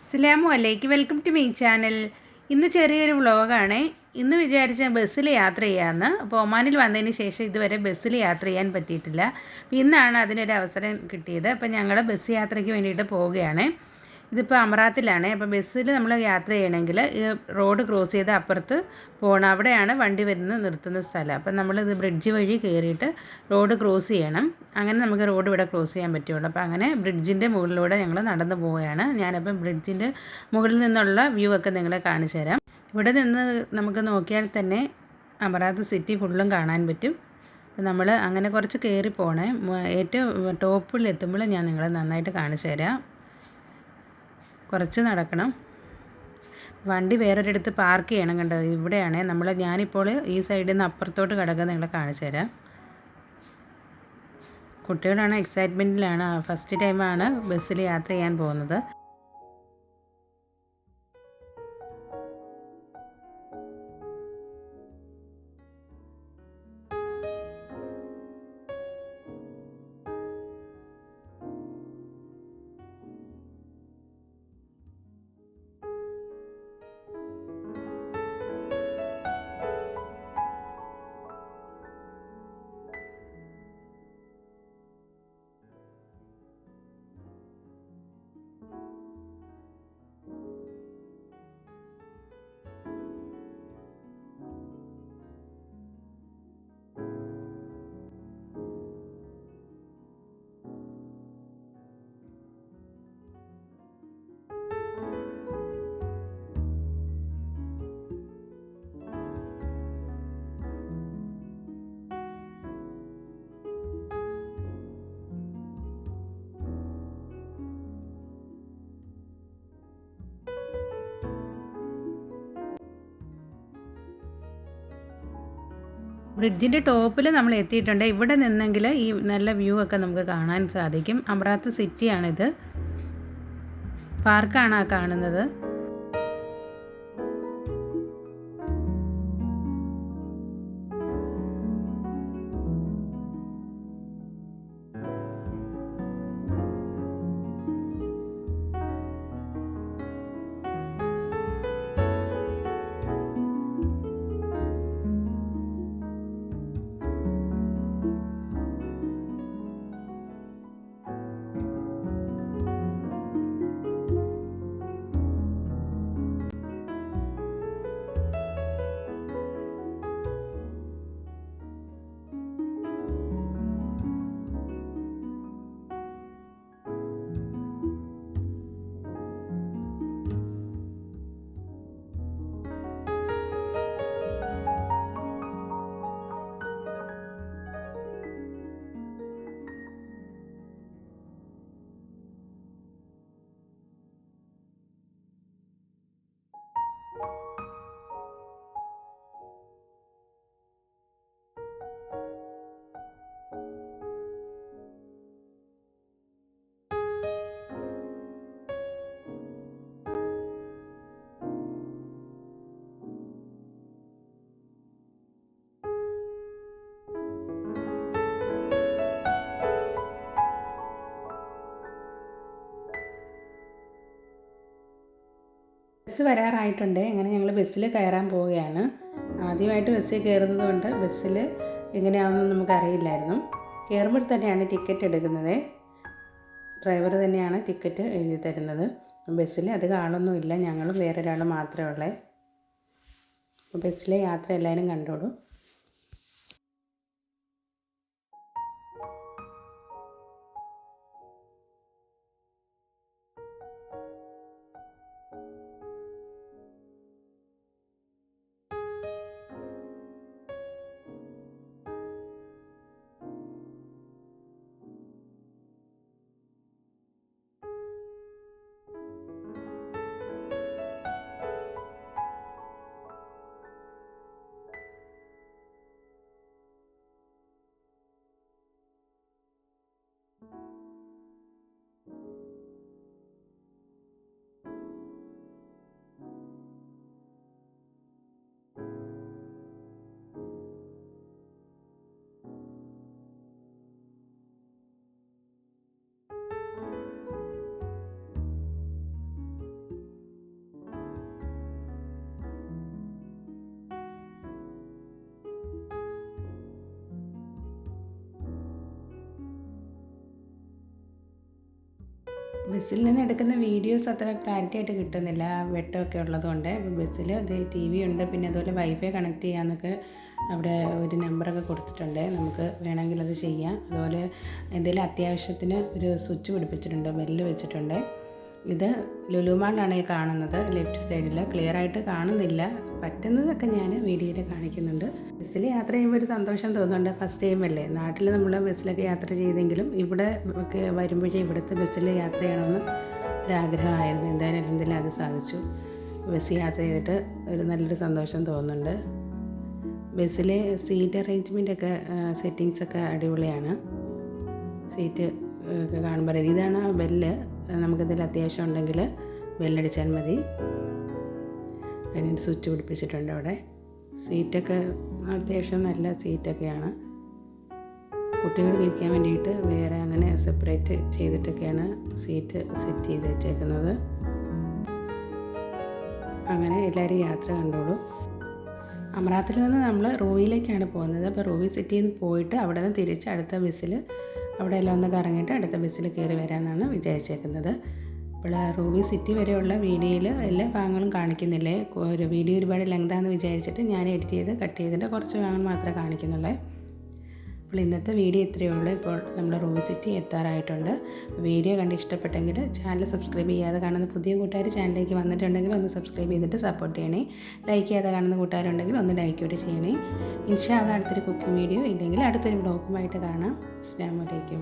അസ്സലാമു അലൈക്കും. Welcome to my channel. ഇന്ന് ചെറിയൊരു വ്ളോഗാണ്. ഇന്ന് വിചാരിച്ച ബസ്സിൽ യാത്ര ചെയ്യാമെന്ന്. അപ്പോൾ ഒമാനിൽ വന്നതിന് ശേഷം ഇതുവരെ ബസ്സിൽ യാത്ര ചെയ്യാൻ പറ്റിയിട്ടില്ല. അപ്പോൾ ഇന്നാണ് അതിനൊരു അവസരം കിട്ടിയത്. അപ്പോൾ ഞങ്ങൾ ബസ് യാത്രയ്ക്ക് വേണ്ടിയിട്ട് പോവുകയാണ്. ഇതിപ്പോൾ അമറാത്തിലാണ്. അപ്പോൾ ബസ്സിൽ നമ്മൾ യാത്ര ചെയ്യണമെങ്കിൽ ഈ റോഡ് ക്രോസ് ചെയ്ത് അപ്പുറത്ത് പോകണം. അവിടെയാണ് വണ്ടി വരുന്ന നിർത്തുന്ന സ്ഥലം. അപ്പം നമ്മളിത് ബ്രിഡ്ജ് വഴി കയറിയിട്ട് റോഡ് ക്രോസ് ചെയ്യണം. അങ്ങനെ നമുക്ക് റോഡ് ഇവിടെ ക്രോസ് ചെയ്യാൻ പറ്റുള്ളൂ. അപ്പോൾ അങ്ങനെ ബ്രിഡ്ജിൻ്റെ മുകളിലൂടെ ഞങ്ങൾ നടന്നു പോവുകയാണ്. ഞാനപ്പം ബ്രിഡ്ജിൻ്റെ മുകളിൽ നിന്നുള്ള വ്യൂ ഒക്കെ നിങ്ങളെ കാണിച്ചു തരാം. ഇവിടെ നിന്ന് നമുക്ക് നോക്കിയാൽ തന്നെ അമറാത്ത് സിറ്റി ഫുള്ളും കാണാൻ പറ്റും. നമ്മൾ അങ്ങനെ കുറച്ച് കയറി പോകണേ. ഏറ്റവും ടോപ്പിൽ എത്തുമ്പോൾ ഞാൻ നിങ്ങളെ നന്നായിട്ട് കാണിച്ചു തരാം. കുറച്ച് നടക്കണം. വണ്ടി വേറൊരിടത്ത് പാർക്ക് ചെയ്യണം. കണ്ടോ, ഇവിടെയാണ് ഞാനിപ്പോൾ ഈ സൈഡിൽ നിന്ന് അപ്പുറത്തോട്ട് കിടക്കുക നിങ്ങളെ കാണിച്ചു തരാം. കുട്ടികളാണ് എക്സൈറ്റ്മെൻറ്റിലാണ്. ഫസ്റ്റ് ടൈമാണ് ബസ്സിൽ യാത്ര ചെയ്യാൻ പോകുന്നത്. ബ്രിഡ്ജിൻ്റെ ടോപ്പിൽ നമ്മൾ എത്തിയിട്ടുണ്ട്. ഇവിടെ നിന്നെങ്കിൽ ഈ നല്ല വ്യൂ ഒക്കെ നമുക്ക് കാണാൻ സാധിക്കും. അമറാത്ത് സിറ്റിയാണിത്. പാർക്കാണ് ആ കാണുന്നത്. ബസ് വരാറായിട്ടുണ്ട്. അങ്ങനെ ഞങ്ങൾ ബസ്സിൽ കയറാൻ പോവുകയാണ്. ആദ്യമായിട്ട് ബസ്സിൽ കയറുന്നത് കൊണ്ട് ബസ്സിൽ എങ്ങനെയാണെന്ന് നമുക്കറിയില്ലായിരുന്നു. കയറുമ്പോൾ തന്നെയാണ് ടിക്കറ്റ് എടുക്കുന്നത്. ഡ്രൈവർ തന്നെയാണ് ടിക്കറ്റ് എഴുതി തരുന്നത്. ബസ്സിൽ അധികം ആളൊന്നുമില്ല. ഞങ്ങളും വേറൊരാൾ മാത്രമേ ഉള്ളൂ. ബസ്സിലെ യാത്ര എല്ലാവരും കണ്ടോളൂ. ബസ്സിൽ നിന്ന് എടുക്കുന്ന വീഡിയോസ് അത്ര ക്ലാരിറ്റി ആയിട്ട് കിട്ടുന്നില്ല, വെട്ടമൊക്കെ ഉള്ളതുകൊണ്ട്. ബസ്സിൽ ടി വി ഉണ്ട്, പിന്നെ അതുപോലെ വൈഫൈ കണക്ട് ചെയ്യാമെന്നൊക്കെ അവിടെ ഒരു നമ്പറൊക്കെ കൊടുത്തിട്ടുണ്ട്, നമുക്ക് വേണമെങ്കിൽ അത് ചെയ്യാം. അതുപോലെ എന്തെങ്കിലും അത്യാവശ്യത്തിന് ഒരു സ്വിച്ച് പിടിപ്പിച്ചിട്ടുണ്ട്, ബെല്ല് വെച്ചിട്ടുണ്ട്. ഇത് ലുലു മാളിലാണ് ഈ കാണുന്നത്, ലെഫ്റ്റ് സൈഡിൽ. ക്ലിയർ ആയിട്ട് കാണുന്നില്ല, പറ്റുന്നതൊക്കെ ഞാൻ വീഡിയോയിൽ കാണിക്കുന്നുണ്ട്. ബസ്സിൽ യാത്ര ചെയ്യുമ്പോൾ ഒരു സന്തോഷം തോന്നുന്നുണ്ട്. ഫസ്റ്റ് ടൈം അല്ലേ, നാട്ടിൽ നമ്മൾ ബസ്സിലൊക്കെ യാത്ര ചെയ്തെങ്കിലും ഇവിടെ ഒക്കെ വരുമ്പോഴേ ഇവിടുത്തെ ബസ്സിൽ യാത്ര ചെയ്യണമെന്ന് ഒരാഗ്രഹമായിരുന്നു. എന്തായാലും എന്തെങ്കിലും അത് സാധിച്ചു. ബസ് യാത്ര ചെയ്തിട്ട് ഒരു നല്ലൊരു സന്തോഷം തോന്നുന്നുണ്ട്. ബസ്സിലെ സീറ്റ് അറേഞ്ച്മെൻറ്റൊക്കെ സെറ്റിങ്സൊക്കെ അടിപൊളിയാണ്. സീറ്റ് ഒക്കെ കാണുമ്പോൾ ഇതാണ് ആ ബെല്ല്. നമുക്കിതിൽ അത്യാവശ്യം ഉണ്ടെങ്കിൽ ബെല്ലടിച്ചാൽ മതി. അതിന് സ്വിച്ച് പിടിപ്പിച്ചിട്ടുണ്ട് അവിടെ. സീറ്റൊക്കെ അത്യാവശ്യം നല്ല സീറ്റൊക്കെയാണ്. കുട്ടികൾക്ക് ഇരിക്കാൻ വേണ്ടിയിട്ട് വേറെ അങ്ങനെ സെപ്പറേറ്റ് ചെയ്തിട്ടൊക്കെയാണ് സീറ്റ് സെറ്റ് ചെയ്ത് വെച്ചേക്കുന്നത്. അങ്ങനെ എല്ലാവരും യാത്ര കണ്ടോളൂ. അമറാത്തിൽ നിന്ന് നമ്മൾ റൂവിയിലേക്കാണ് പോകുന്നത്. അപ്പോൾ റൂവി സിറ്റിയിൽ നിന്ന് പോയിട്ട് അവിടെ നിന്ന് തിരിച്ച് അടുത്ത ബസ്സിൽ അവിടെ എല്ലാം ഒന്ന് കറങ്ങിയിട്ട് അടുത്ത ബസ്സിൽ കയറി വരാമെന്നാണ് വിചാരിച്ചേക്കുന്നത്. അപ്പോൾ റൂവി സിറ്റി വരെയുള്ള വീഡിയോയിൽ എല്ലാ ഭാഗങ്ങളും കാണിക്കുന്നില്ലേ. ഒരു വീഡിയോ ഒരുപാട് ലെങ്താണെന്ന് വിചാരിച്ചിട്ട് ഞാൻ എഡിറ്റ് ചെയ്ത് കട്ട് ചെയ്തിട്ട് കുറച്ച് ഭാഗങ്ങൾ മാത്രമേ കാണിക്കുന്നുള്ളൂ. അപ്പോൾ ഇന്നത്തെ വീഡിയോ ഇത്രയേ ഉള്ളൂ. ഇപ്പോൾ നമ്മൾ റൂവി സിറ്റി എത്താറായിട്ടുണ്ട്. വീഡിയോ കണ്ട് ഇഷ്ടപ്പെട്ടെങ്കിൽ ചാനൽ സബ്സ്ക്രൈബ് ചെയ്യാതെ കാണുന്ന പുതിയ കൂട്ടുകാർ ചാനലിലേക്ക് വന്നിട്ടുണ്ടെങ്കിൽ ഒന്ന് സബ്സ്ക്രൈബ് ചെയ്തിട്ട് സപ്പോർട്ട് ചെയ്യണേ. ലൈക്ക് ചെയ്യാതെ കാണുന്ന കൂട്ടുകാരുണ്ടെങ്കിൽ ഒന്ന് ലൈക്ക് കൂടി ചെയ്യണേ. ഇൻഷാ അല്ലാഹ് അടുത്തൊരു കുക്കിംഗ് വീഡിയോ ഇല്ലെങ്കിൽ അടുത്തൊരു ബ്ലോഗുമായിട്ട് കാണാം. അസ്സലാമു അലൈക്കും.